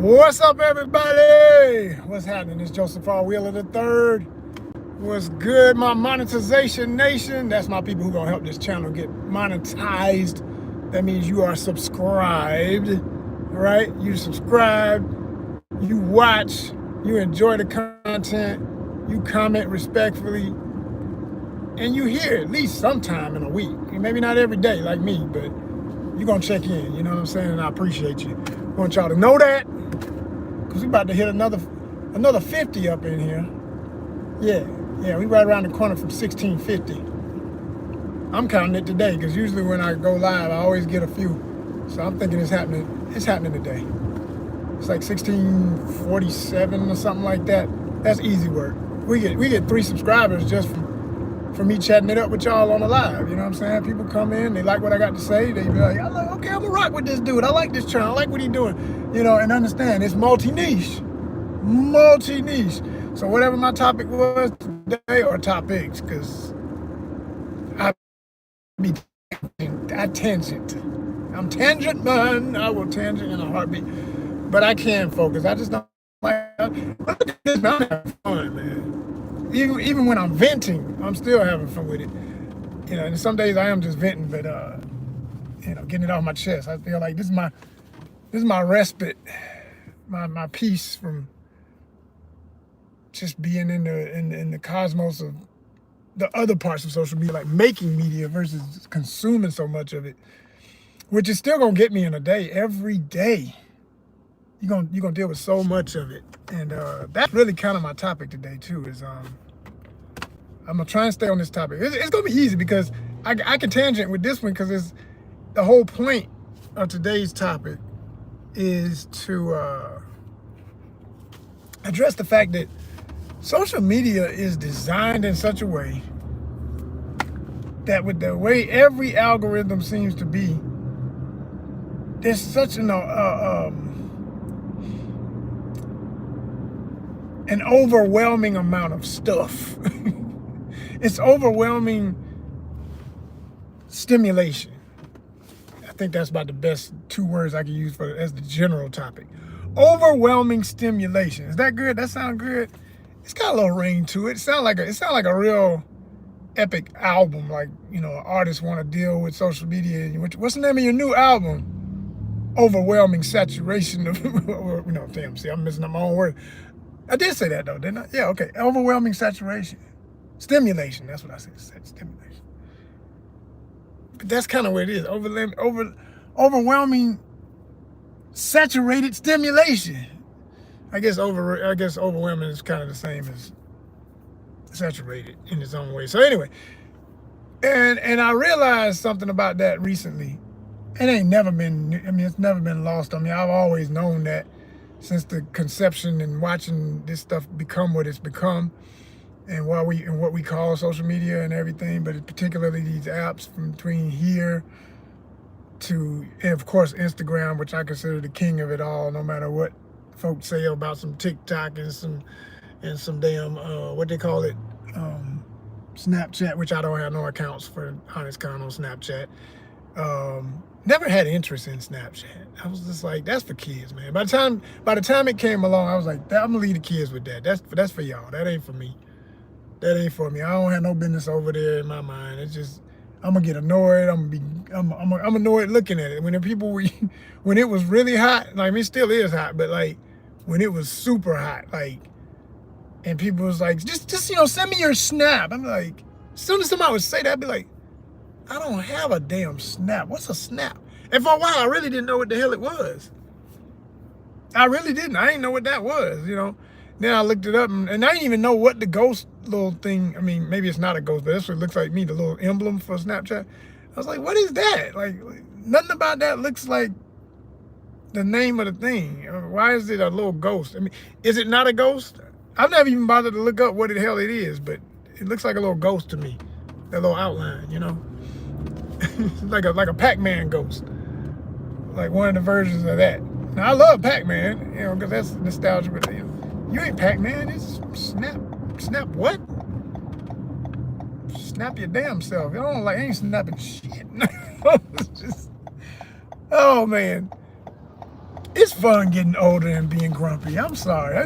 What's up, everybody? What's happening? It's Joseph R. Wheeler III. What's good, my monetization nation? That's my people who gonna help this channel get monetized. That means you are subscribed, right? You subscribe, you watch, you enjoy the content, you comment respectfully, and you hear at least sometime in a week. Maybe not every day like me, but you're gonna check in, you know what I'm saying? And I appreciate you. I want y'all to know that, because we about to hit another 50 up in here. Yeah, we right around the corner from 1650. I'm counting it today, because usually when I go live, I always get a few. So I'm thinking it's happening today. It's like 1647 or something like that. That's easy work. We get 3 subscribers just from me chatting it up with y'all on the live. You know what I'm saying? People come in, they like what I got to say. They be like, okay, I'm gonna rock with this dude. I like this channel. I like what he's doing. You know, and understand it's multi-niche. So whatever my topic was today, or topics, because I tangent. I'm tangent man. I will tangent in a heartbeat. But I can focus. I just don't like. Look at this, I'm having fun, man. Even when I'm venting, I'm still having fun with it. You know, and some days I am just venting, but you know, getting it off my chest. I feel like this is my respite, my peace from just being in the cosmos of the other parts of social media, like making media versus consuming so much of it, which is still gonna get me in a day. Every day, you're gonna deal with so much of it, and that's really kind of my topic today too. Is I'm gonna try and stay on this topic. It's gonna be easy because I can tangent with this one, because it's the whole point of today's topic is to address the fact that social media is designed in such a way that, with the way every algorithm seems to be, there's such an overwhelming amount of stuff. It's overwhelming stimulation. I think that's about the best 2 words I can use as the general topic. Overwhelming stimulation. Is that good? That sound good? It's got a little ring to it. It sound like a real epic album. Like, you know, artists want to deal with social media. What's the name of your new album? Overwhelming saturation of, you know, damn, see, I'm messing up my own word. I did say that though, didn't I? Yeah, okay. Overwhelming saturation. Stimulation, that's what I said, stimulation. But that's kind of what it is. Overwhelming saturated stimulation. I guess overwhelming is kind of the same as saturated in its own way. So anyway, and I realized something about that recently. It ain't never been, I mean, it's never been lost on me. I've always known that since the conception and watching this stuff become what it's become, and what we call social media and everything, but particularly these apps, from between here to, and of course, Instagram, which I consider the king of it all, no matter what folks say about some TikTok and some damn what they call it, Snapchat, which I don't have no accounts for ONYXCON on Snapchat. Never had interest in Snapchat. I was just like, that's for kids, man. By the time it came along, I was like, I'm gonna leave the kids with that. That's for y'all. That ain't for me. That ain't for me. I don't have no business over there in my mind. It's just, I'm gonna get annoyed. I'm annoyed looking at it. When when it was really hot, like, I mean, it still is hot, but like when it was super hot, like, and people was like, just you know, send me your Snap. I'm like, as soon as somebody would say that, I'd be like, I don't have a damn Snap. What's a Snap? And for a while, I really didn't know what the hell it was. I really didn't. I didn't know what that was, you know. Then I looked it up, and I didn't even know what the ghost little thing, I mean, maybe it's not a ghost, but that's what it looks like me, the little emblem for Snapchat. I was like, what is that? Like, nothing about that looks like the name of the thing. Why is it a little ghost? I mean, is it not a ghost? I've never even bothered to look up what the hell it is, but it looks like a little ghost to me. That little outline, you know? like a Pac-Man ghost. Like one of the versions of that. Now, I love Pac-Man, you know, because that's nostalgia, but you know, you ain't Pac-Man, it's Snap. Snap what? Snap your damn self. I ain't snapping shit. It's just, oh man. It's fun getting older and being grumpy. I'm sorry.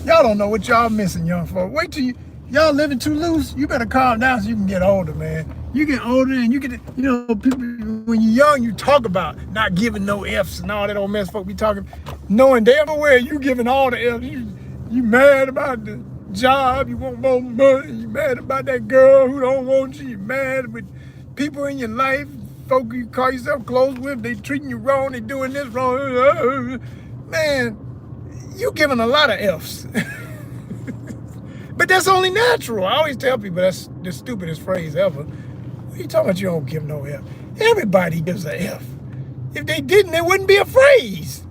Y'all don't know what y'all missing, young folk. Wait till y'all living too loose. You better calm down so you can get older, man. You get older and you get, people, when you're young, you talk about not giving no F's and all that old mess folk be talking, knowing damn well you giving all the F's. You mad about the job, you want more money, you mad about that girl who don't want you, you mad with people in your life, folk you call yourself close with, they treating you wrong, they doing this wrong. Man, you giving a lot of F's. But that's only natural. I always tell people that's the stupidest phrase ever. What are you talking about you don't give no F? Everybody gives a F. If they didn't, it wouldn't be a phrase.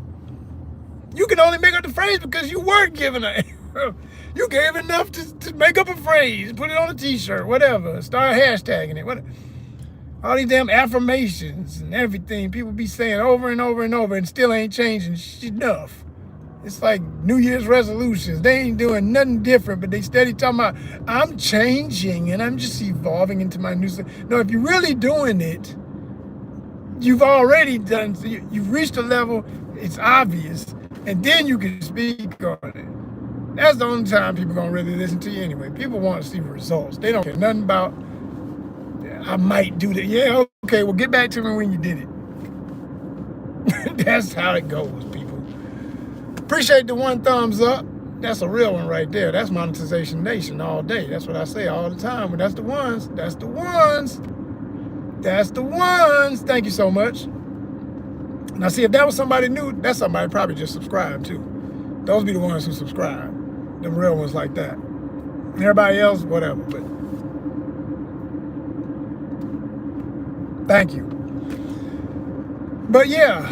You can only make up the phrase because you weren't giving a F. You gave enough to make up a phrase, put it on a t-shirt, whatever, start hashtagging it, whatever. All these damn affirmations and everything people be saying over and over and over and still ain't changing enough. It's like New Year's resolutions. They ain't doing nothing different, but they steady talking about, I'm changing and I'm just evolving into my new self. No, if you're really doing it, you've already done, you've reached a level, it's obvious, and then you can speak on it. That's the only time people gonna really listen to you anyway. People want to see results. They don't care nothing about, I might do that. Yeah, okay, well get back to me when you did it. That's how it goes, people. Appreciate the 1 thumbs up. That's a real one right there. That's monetization nation all day. That's what I say all the time. But that's the ones. That's the ones. That's the ones. Thank you so much. Now see, if that was somebody new, that's somebody probably just subscribed too. Those be the ones who subscribe. Them real ones like that. Everybody else, whatever. But thank you. But yeah,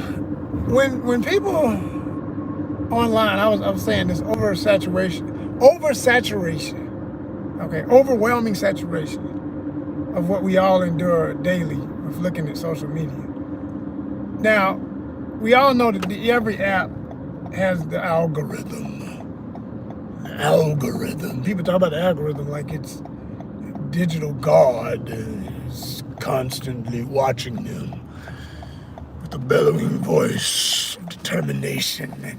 when people online, I was saying this oversaturation, okay, overwhelming saturation of what we all endure daily of looking at social media. Now, we all know that every app has the algorithm. People talk about the algorithm like it's digital God is constantly watching them with a bellowing voice of determination and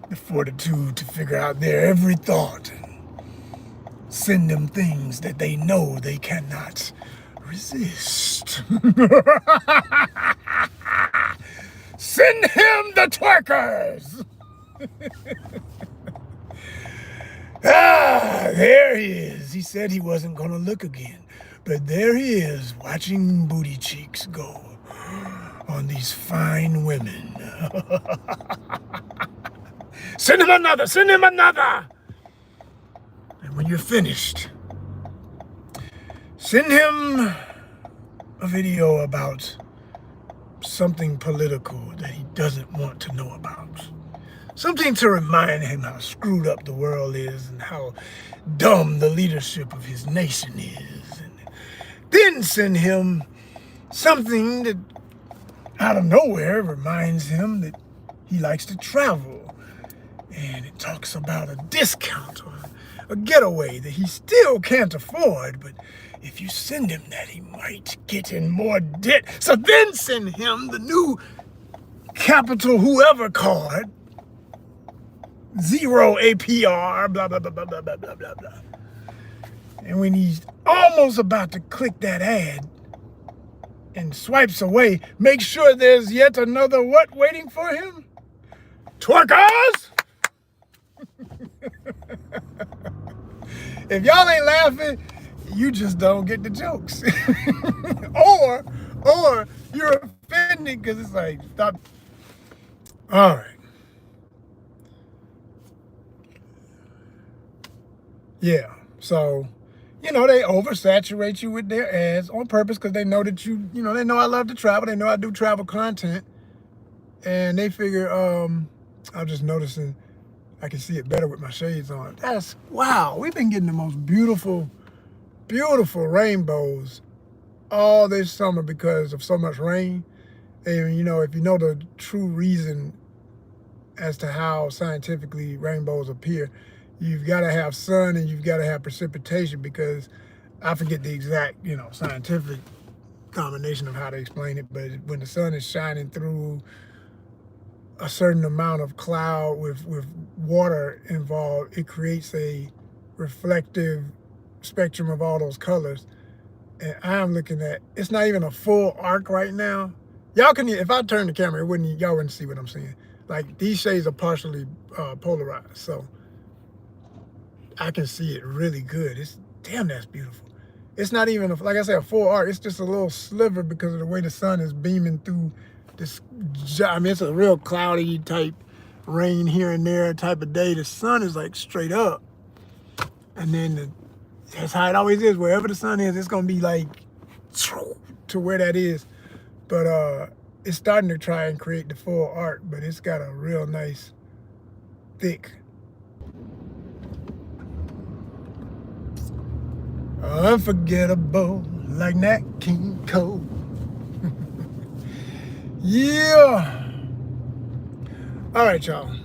the fortitude to figure out their every thought and send them things that they know they cannot resist. Send him the twerkers. There he is. He said he wasn't gonna look again, but there he is, watching booty cheeks go on these fine women. Send him another, send him another. And when you're finished, send him a video about something political that he doesn't want to know about. Something to remind him how screwed up the world is and how dumb the leadership of his nation is. And then send him something that out of nowhere reminds him that he likes to travel. And it talks about a discount or a getaway that he still can't afford, but if you send him that, he might get in more debt. So then send him the new Capital Whoever card, 0 APR, blah, blah, blah, blah, blah, blah, blah, blah, blah. And when he's almost about to click that ad and swipes away, make sure there's yet another what waiting for him? Twerkers! If y'all ain't laughing, you just don't get the jokes. or you're offended because it's like, stop. All right. Yeah. So, they oversaturate you with their ads on purpose because they know that they know I love to travel. They know I do travel content. And they figure, I'm just noticing I can see it better with my shades on. Wow, we've been getting the most beautiful, beautiful rainbows all this summer because of so much rain. And, if you know the true reason as to how scientifically rainbows appear, you've got to have sun and you've got to have precipitation because I forget the exact, scientific combination of how to explain it, but when the sun is shining through a certain amount of cloud with water involved, it creates a reflective spectrum of all those colors. And I'm looking at, it's not even a full arc right now. Y'all can, if I turn the camera, y'all wouldn't see what I'm seeing. Like these shades are partially polarized, so I can see it really good. It's damn, that's beautiful. It's not even, like I said, a full arc. It's just a little sliver because of the way the sun is beaming through this. I mean, it's a real cloudy type rain here and there type of day. The sun is like straight up. And then that's how it always is. Wherever the sun is, it's going to be like to where that is. But it's starting to try and create the full arc, but it's got a real nice, thick, unforgettable, like Nat King Cole. Yeah. All right, y'all.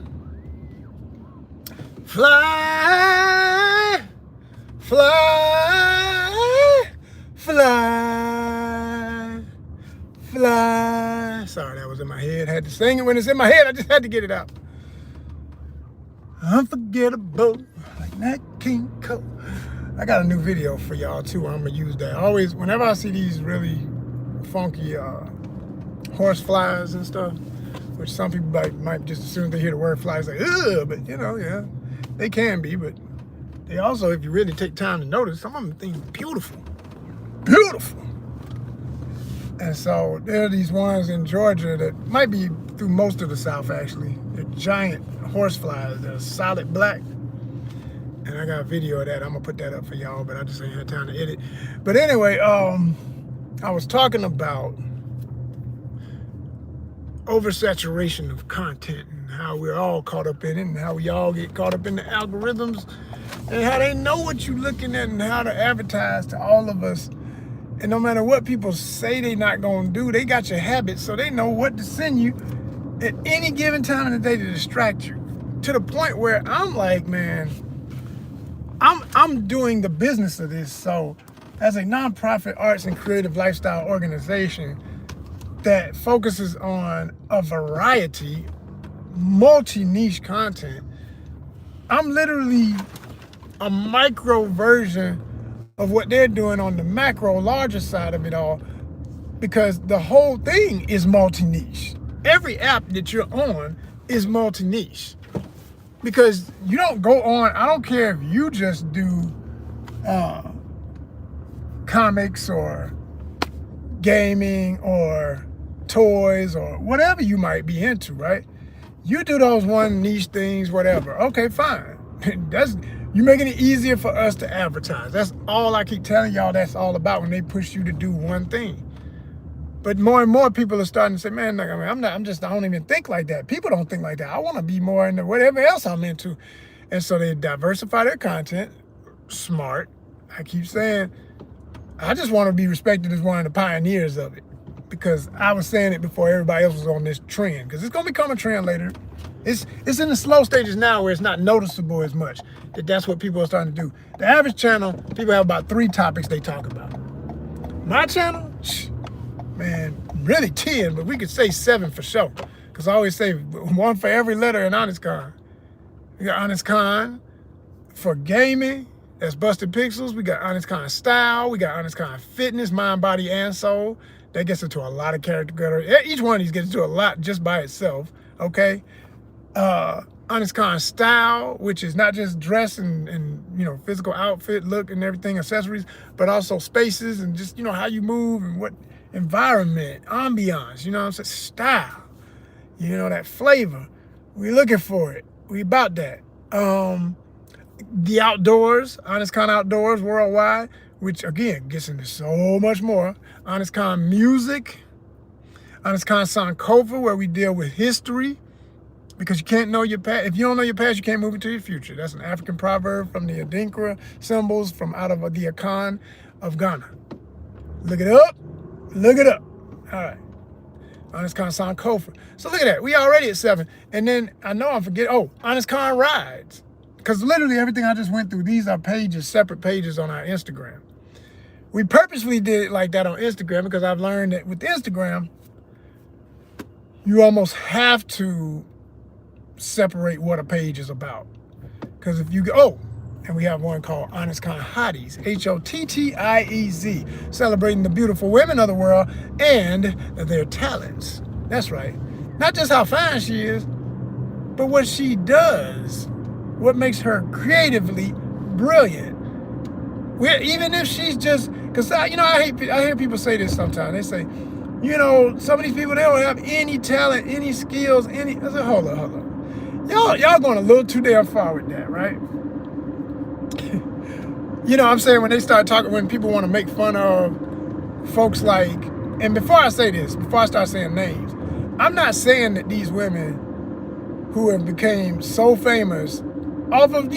Fly, fly, fly, fly. Sorry, that was in my head. I had to sing it when it's in my head. I just had to get it out. Unforgettable, like Nat King Cole. I got a new video for y'all too. I'm gonna use that. Always, whenever I see these really funky horse flies and stuff, which some people might just as soon as they hear the word flies, like, ugh, but you know, yeah, they can be, but they also, if you really take time to notice, some of them things beautiful, beautiful. And so there are these ones in Georgia that might be through most of the South actually. They're giant horse flies. They're solid black. And I got a video of that. I'm gonna put that up for y'all, but I just ain't had time to edit. But anyway, I was talking about oversaturation of content and how we're all caught up in it and how we all get caught up in the algorithms and how they know what you're looking at and how to advertise to all of us. And no matter what people say they're not gonna do, they got your habits, so they know what to send you at any given time of the day to distract you. To the point where I'm like, man, I'm doing the business of this. So as a nonprofit arts and creative lifestyle organization that focuses on a variety, multi-niche content, I'm literally a micro version of what they're doing on the macro, larger side of it all, because the whole thing is multi-niche. Every app that you're on is multi-niche. Because you don't go on, I don't care if you just do comics or gaming or toys or whatever you might be into, right? You do those one niche things, whatever. Okay, fine. You're making it easier for us to advertise. That's all I keep telling y'all that's all about when they push you to do one thing. But more and more people are starting to say, man, I don't even think like that. People don't think like that. I want to be more into whatever else I'm into. And so they diversify their content. Smart. I keep saying, I just want to be respected as one of the pioneers of it. Because I was saying it before everybody else was on this trend. Because it's going to become a trend later. It's in the slow stages now where it's not noticeable as much. That's what people are starting to do. The average channel, people have about 3 topics they talk about. My channel, man, really 10, but we could say 7 for sure. Because I always say 1 for every letter in ONYXCON. We got ONYXCON for gaming. That's Busted Pixels. We got ONYXCON style. We got ONYXCON fitness, mind, body, and soul. That gets into a lot of categories. Each one of these gets into a lot just by itself, okay? ONYXCON style, which is not just dress and you know, physical outfit, look and everything, accessories, but also spaces and just, you know, how you move and what environment, ambiance, you know what I'm saying? Style, you know, that flavor. We looking for it. We about that. The outdoors, ONYXCON Outdoors Worldwide, which again gets into so much more. ONYXCON Music, ONYXCON Sankofa, where we deal with history, because you can't know your past. If you don't know your past, you can't move into your future. That's an African proverb from the Adinkra symbols from out of the Akan of Ghana. Look it up. Look it up. All right. ONYXCON Sankofa. So look at that. We already at 7. And then I know I'm forgetting. Oh, ONYXCON Rides. Because literally everything I just went through, these are pages, separate pages on our Instagram. We purposely did it like that on Instagram because I've learned that with Instagram, you almost have to separate what a page is about. Because if you go, oh, and we have one called ONYXCON Hotties, Hottiez, celebrating the beautiful women of the world and their talents. That's right. Not just how fine she is, but what she does, what makes her creatively brilliant. Even if she's just, because I hear people say this sometimes. They say, some of these people, they don't have any talent, any skills, I said, hold on. Y'all going a little too damn far with that, right? I'm saying when they start talking, when people want to make fun of folks like, and before I say this, before I start saying names, I'm not saying that these women who have became so famous off of,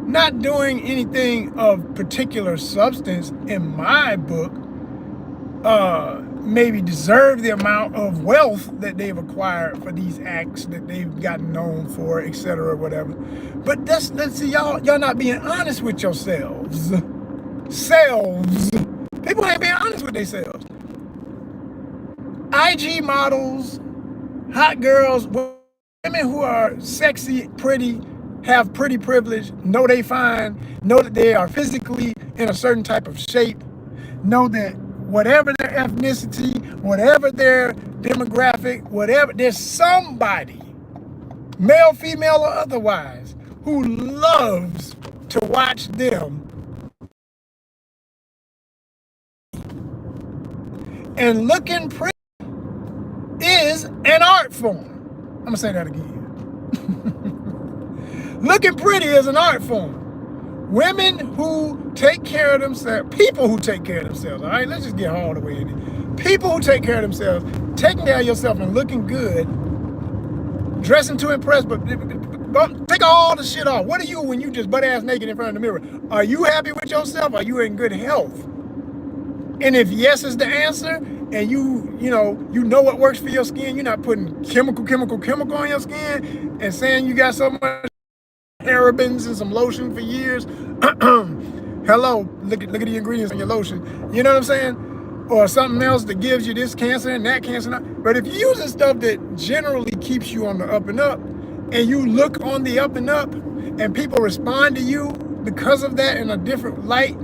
not doing anything of particular substance in my book, maybe deserve the amount of wealth that they've acquired for these acts that they've gotten known for, etc., whatever. But let's see, y'all not being honest with yourselves. People ain't being honest with themselves. IG models, hot girls, women who are sexy, pretty, have pretty privilege, know they fine, know that they are physically in a certain type of shape, know that whatever their ethnicity, whatever their demographic, whatever, there's somebody, male, female, or otherwise, who loves to watch them. And looking pretty is an art form. I'm gonna say that again. Looking pretty is an art form. Women who take care of themselves, people who take care of themselves, all right? Let's just get all the way in it. People who take care of themselves, taking care of yourself and looking good, dressing to impress, but take all the shit off. What are you when you just butt-ass naked in front of the mirror? Are you happy with yourself? Are you in good health? And if yes is the answer, and you know what works for your skin, you're not putting chemical on your skin and saying you got so much parabens and some lotion for years. Hello, look at the ingredients in your lotion. You know what I'm saying? Or something else that gives you this cancer and that cancer. But if you're using stuff that generally keeps you on the up and up, and you look on the up and up, and people respond to you because of that in a different light,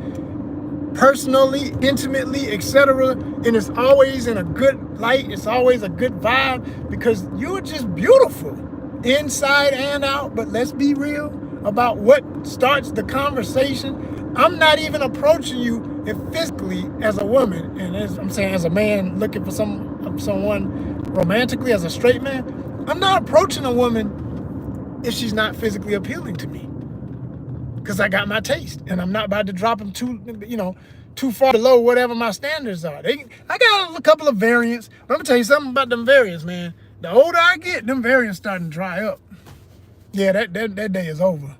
personally, intimately, etc., and it's always in a good light, it's always a good vibe, because you're just beautiful inside and out. But let's be real about what starts the conversation. I'm not even approaching you if physically as a woman, and I'm saying as a man looking for someone romantically, as a straight man, I'm not approaching a woman if she's not physically appealing to me, because I got my taste, and I'm not about to drop them too far below whatever my standards are. I got a couple of variants, but I'm gonna tell you something about them variants, man. The older I get, them variants starting to dry up. Yeah, that day is over.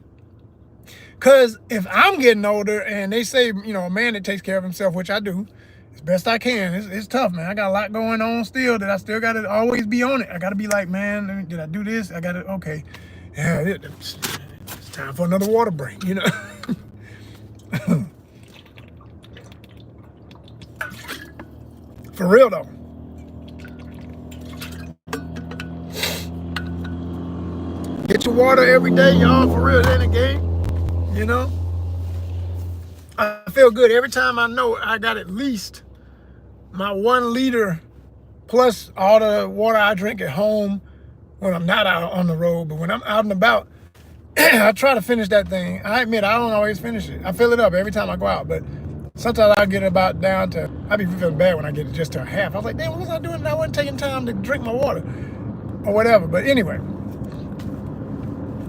Because if I'm getting older and they say, a man that takes care of himself, which I do, as best I can, it's tough, man. I got a lot going on still that I still got to always be on it. I got to be like, man, did I do this? I got to, okay. Yeah, it's time for another water break, For real, though. Get your water every day, y'all, for real. It ain't a game, I feel good every time I know I got at least my 1 liter plus all the water I drink at home when I'm not out on the road. But when I'm out and about, I try to finish that thing. I admit I don't always finish it. I fill it up every time I go out, but sometimes I get about down to, I be feeling bad when I get it just to a half. I was like, damn, what was I doing? I wasn't taking time to drink my water or whatever. But anyway,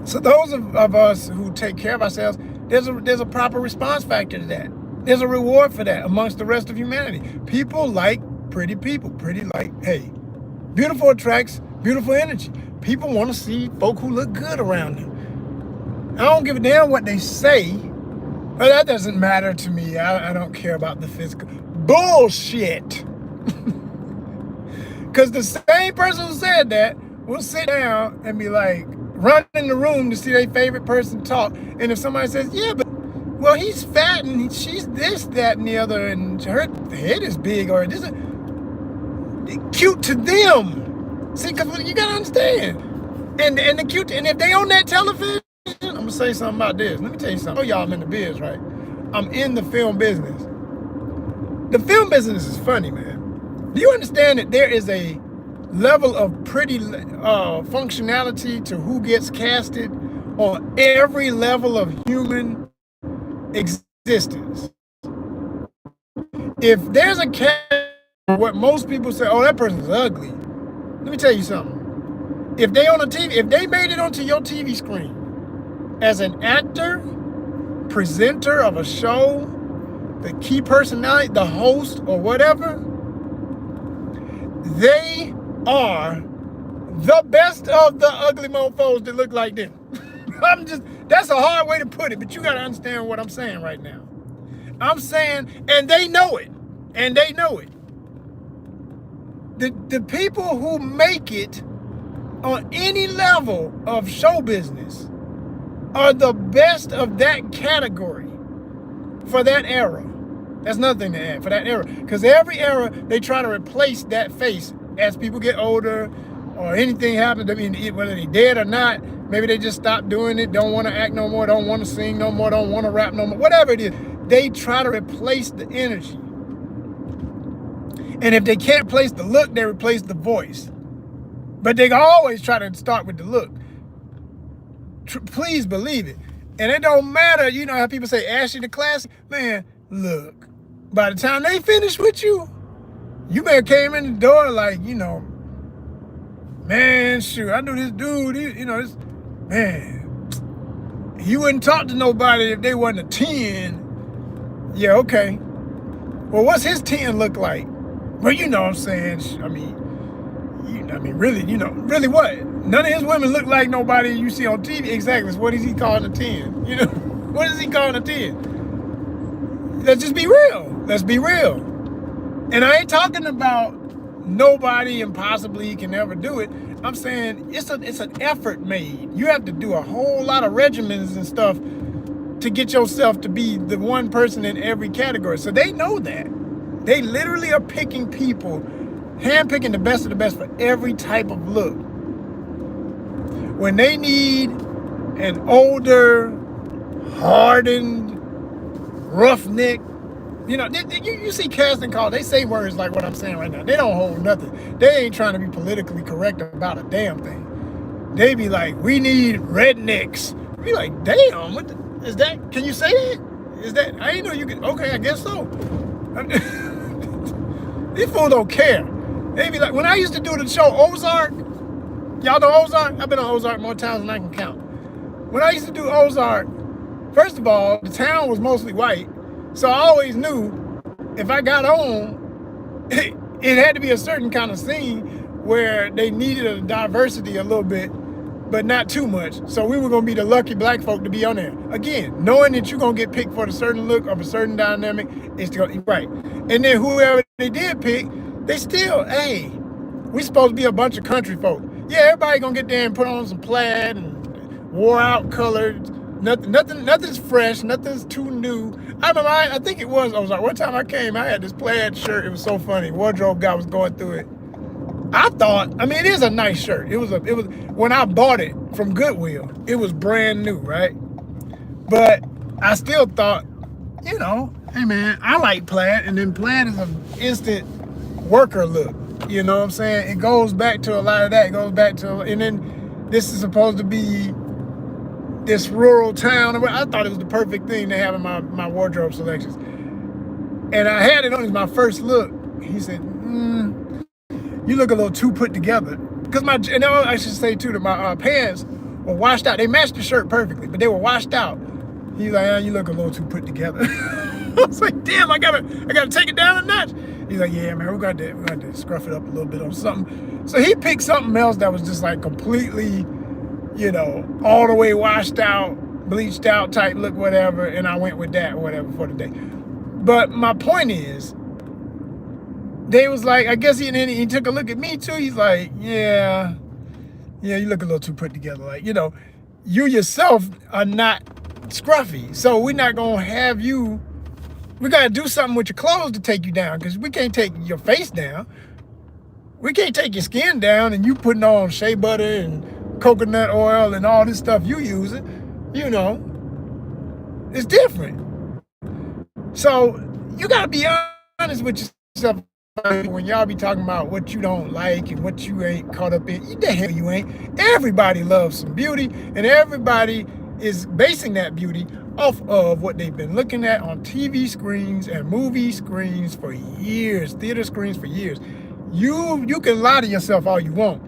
so those of us who take care of ourselves, there's a proper response factor to that. There's a reward for that amongst the rest of humanity. People like pretty people. Beautiful attracts beautiful energy. People want to see folk who look good around them. I don't give a damn what they say, but that doesn't matter to me. I don't care about the physical. Bullshit. Because the same person who said that will sit down and be like, run in the room to see their favorite person talk. And if somebody says, yeah, but, well, he's fat and she's this, that, and the other, and her head is big, or this is cute to them. See, because you gotta understand. And the cute, and if they on that television, I'm gonna say something about this. Let me tell you something. Oh, y'all, I'm in the biz, right? I'm in the film business. The film business is funny, man. Do you understand that there is a level of pretty functionality to who gets casted on every level of human existence? If there's a cast, what most people say, oh, that person's ugly. Let me tell you something. If they on a TV, if they made it onto your TV screen as an actor, presenter of a show, the key personality, the host or whatever, they are the best of the ugly mofos that look like them. That's a hard way to put it, but you gotta understand what I'm saying right now. I'm saying, and they know it, and they know it. The people who make it on any level of show business are the best of that category for that era. That's nothing to add for that era. Because every era, they try to replace that face as people get older or anything happens. I mean, whether they're dead or not, maybe they just stop doing it, don't want to act no more, don't want to sing no more, don't want to rap no more, whatever it is. They try to replace the energy. And if they can't replace the look, they replace the voice. But they always try to start with the look. Please believe it. And it don't matter, you know how people say Ashley the classic? Man, look, by the time they finish with you, you may have came in the door like, you know, man, shoot, I knew this dude, man, he wouldn't talk to nobody if they wasn't a 10. Yeah, okay. Well, what's his 10 look like? Well, you know what I'm saying? I mean, really, really what? None of his women look like nobody you see on TV. Exactly. So what is he calling a 10? You know, what is he calling a 10? Let's just be real. Let's be real. And I ain't talking about nobody impossibly can ever do it. I'm saying it's an effort made. You have to do a whole lot of regimens and stuff to get yourself to be the one person in every category. So they know that. They literally are picking people, handpicking the best of the best for every type of look. When they need an older, hardened, roughneck, you see casting calls, they say words like what I'm saying right now. They don't hold nothing. They ain't trying to be politically correct about a damn thing. They be like, we need rednecks. Be like, damn, is that? Can you say that? Is that? I didn't know you could. Okay, I guess so. These fools don't care. They be like, when I used to do the show Ozark, y'all know Ozark? I've been on Ozark more times than I can count. When I used to do Ozark, first of all, the town was mostly white. So I always knew if I got on, it had to be a certain kind of scene where they needed a diversity a little bit, but not too much. So we were going to be the lucky black folk to be on there. Again, knowing that you're going to get picked for a certain look of a certain dynamic is right. And then whoever they did pick, they still, hey, we supposed to be a bunch of country folk. Yeah, everybody going to get there and put on some plaid and wore out colors. Nothing's fresh. Nothing's too new. I remember, I think it was Ozark. One time I came, I had this plaid shirt. It was so funny. Wardrobe guy was going through it. I thought, I mean, it is a nice shirt. It was when I bought it from Goodwill, it was brand new, right? But I still thought, hey man, I like plaid, and then plaid is an instant worker look. You know what I'm saying? It goes back to a lot of that. It goes back to, and then this is supposed to be this rural town. I thought it was the perfect thing to have in my wardrobe selections. And I had it on as my first look. He said, you look a little too put together. Because I should say too, that my pants were washed out. They matched the shirt perfectly, but they were washed out. He's like, you look a little too put together. I was like, damn, I gotta take it down a notch. He's like, yeah, man, we got to scruff it up a little bit on something. So he picked something else that was just like completely, all the way washed out, bleached out type look, whatever. And I went with that, whatever, for the day. But my point is, they was like, I guess he took a look at me too. He's like, yeah, you look a little too put together. Like, you yourself are not scruffy. So we're not going to have you, we got to do something with your clothes to take you down, because we can't take your face down. We can't take your skin down and you putting on shea butter and coconut oil and all this stuff you using. You know, it's different. So you gotta be honest with yourself when y'all be talking about what you don't like and what you ain't caught up in. The hell you ain't. Everybody loves some beauty, and everybody is basing that beauty off of what they've been looking at on TV screens and movie screens for years, theater screens for years. You can lie to yourself all you want.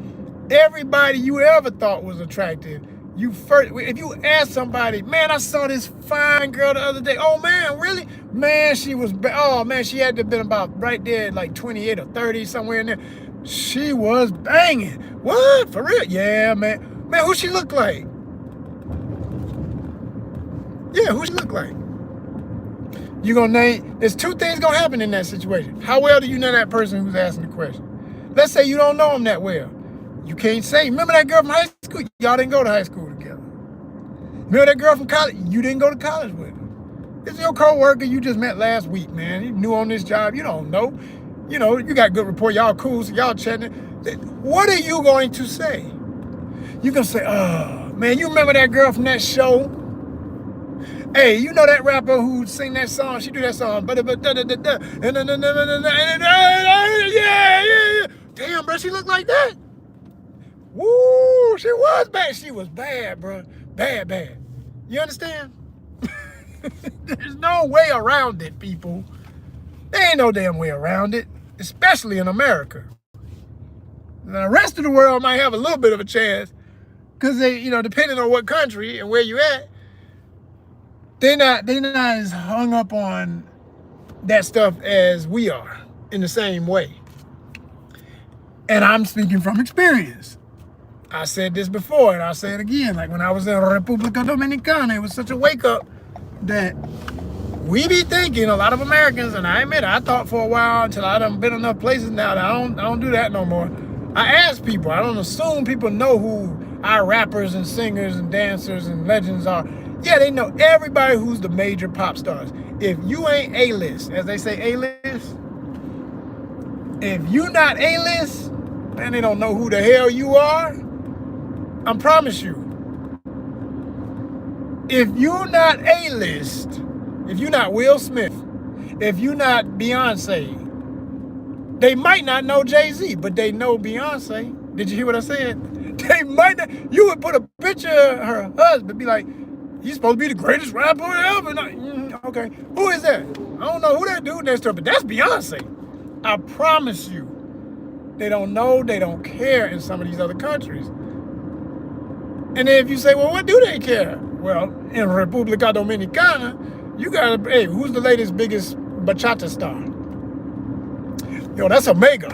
Everybody you ever thought was attractive, if you ask somebody, man, I saw this fine girl the other day. Oh man, really? Man, she was, oh man, she had to have been about right there, like 28 or 30, somewhere in there. She was banging. What? For real? Yeah, man. Man, who she look like? Yeah, who she look like? You gonna name, there's two things gonna happen in that situation. How well do you know that person who's asking the question? Let's say you don't know them that well. You can't say, remember that girl from high school? Y'all didn't go to high school together. Remember that girl from college? You didn't go to college with her. This is your co-worker you just met last week, man. You new on this job, you don't know. You know, you got good rapport, y'all cool, so y'all chatting. What are you going to say? You gonna say, oh, man, you remember that girl from that show? Hey, you know that rapper who sing that song? She do that song. Yeah. Damn, bro, she looked like that. Woo, she was bad. She was bad, bro. Bad. You understand? There's no way around it, people. There ain't no damn way around it, especially in America. Now, the rest of the world might have a little bit of a chance because they, you know, depending on what country and where you at, they're not as hung up on that stuff as we are in the same way. And I'm speaking from experience. I said this before, and I'll say it again. Like when I was in República Dominicana, it was such a wake up that we be thinking, a lot of Americans, and I admit I thought for a while until I done been enough places now that I don't do that no more. I ask people, I don't assume people know who our rappers and singers and dancers and legends are. Yeah, they know everybody who's the major pop stars. If you ain't A-list, as they say A-list, if you not A-list, man, they don't know who the hell you are. I promise you. If you're not A-list, if you're not Will Smith, if you're not Beyonce, they might not know Jay-Z, but they know Beyonce. Did you hear what I said? They might not. You would put a picture of her husband, be like, he's supposed to be the greatest rapper ever. Okay, who is that? I don't know who that dude next to her, but that's Beyonce. I promise you. They don't know, they don't care in some of these other countries. And then if you say, well, what do they care? Well, in República Dominicana, you got, hey, who's the latest, biggest bachata star? Yo, that's Omega.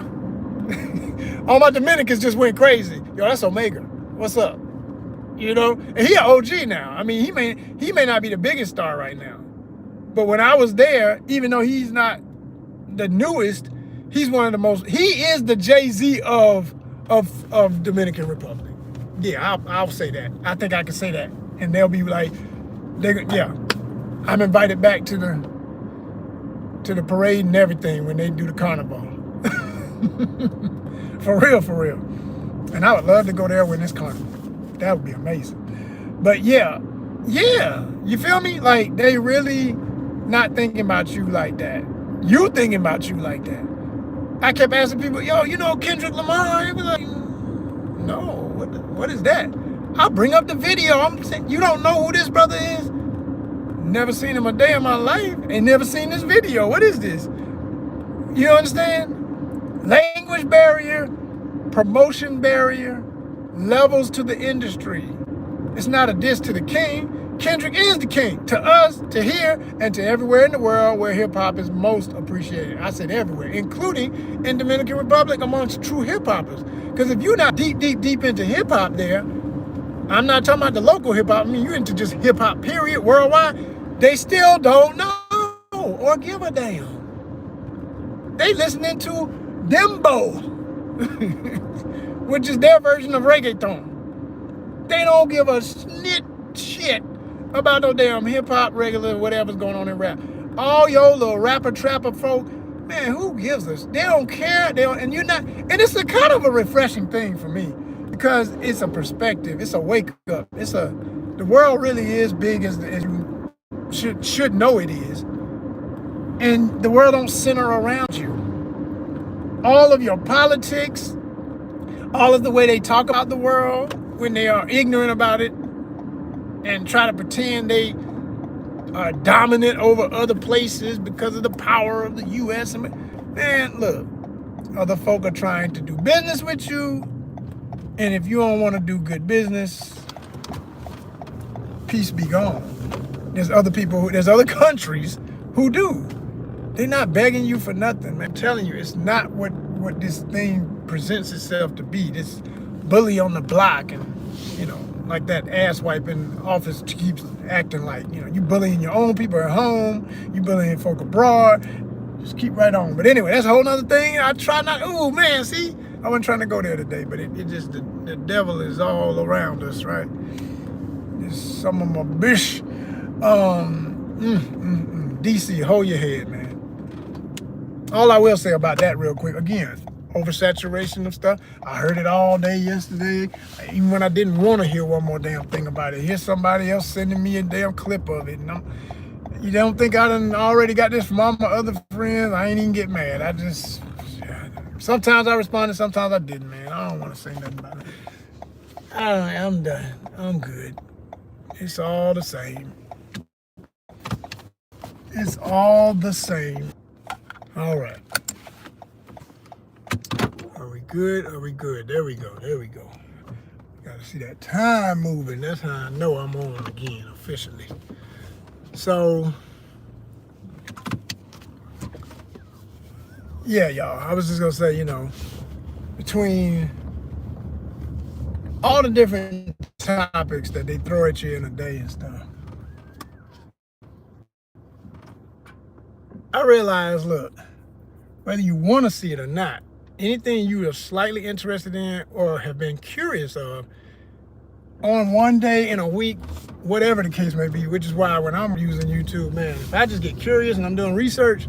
All my Dominicans just went crazy. Yo, that's Omega. What's up? You know, and he an OG now. I mean, he may not be the biggest star right now, but when I was there, even though he's not the newest, he's one of the most. He is the Jay-Z of Dominican Republic. Yeah, I'll say that. I think I can say that, and they'll be like, yeah, I'm invited back to the parade and everything when they do the carnival. For real. And I would love to go there when it's carnival. That would be amazing. But yeah, you feel me? Like, they really not thinking about you like that. You thinking about you like that. I kept asking people, yo, you know Kendrick Lamar? They was like, no, what is that? I'll bring up the video. I'm saying, you don't know who this brother is? Never seen him a day in my life and never seen this video. What is this? You understand? Language barrier, promotion barrier, levels to the industry. It's not a diss to the king. Kendrick is the king to us, to here, and to everywhere in the world where hip-hop is most appreciated. I said everywhere, including in Dominican Republic amongst true hip-hoppers. Because if you're not deep into hip-hop there, I'm not talking about the local hip-hop, I mean, you're into just hip-hop, period, worldwide, they still don't know or give a damn. They listening to Dembo, which is their version of reggaeton. They don't give a shit about no damn hip-hop, regular, whatever's going on in rap. All your little rapper, trapper folk, Man, who gives us? They don't care. They don't, and you're not. And it's a kind of a refreshing thing for me because it's a perspective. It's a wake up. The world really is big as you should know it is, and the world don't center around you. All of your politics, all of the way they talk about the world when they are ignorant about it and try to pretend they are dominant over other places because of the power of the U.S. Man, look, other folk are trying to do business with you, and if you don't want to do good business, peace be gone. There's other countries who do. They're not begging you for nothing, man. I'm telling you, it's not what this thing presents itself to be. This bully on the block and, like that ass wiping office keeps acting like, you bullying your own people at home, you bullying folk abroad. Just keep right on. But anyway, that's a whole nother thing. I try not, oh man, see, I wasn't trying to go there today, but it just, the devil is all around us, right? It's some of my bish. DC, hold your head, man. All I will say about that real quick, again, oversaturation of stuff. I heard it all day yesterday, even when I didn't want to hear one more damn thing about it. Here's somebody else sending me a damn clip of it. And you don't think I done already got this from all my other friends? I ain't even get mad. Sometimes I responded, sometimes I didn't, man. I don't want to say nothing about it. I'm done. I'm good. It's all the same. It's all the same. All right. Are we good? Are we good? There we go. There we go. Got to see that time moving. That's how I know I'm on again, officially. So, yeah, y'all. I was just going to say, between all the different topics that they throw at you in a day and stuff, I realize, look, whether you want to see it or not, anything you are slightly interested in or have been curious of on one day in a week, whatever the case may be, which is why when I'm using YouTube, man, if I just get curious and I'm doing research,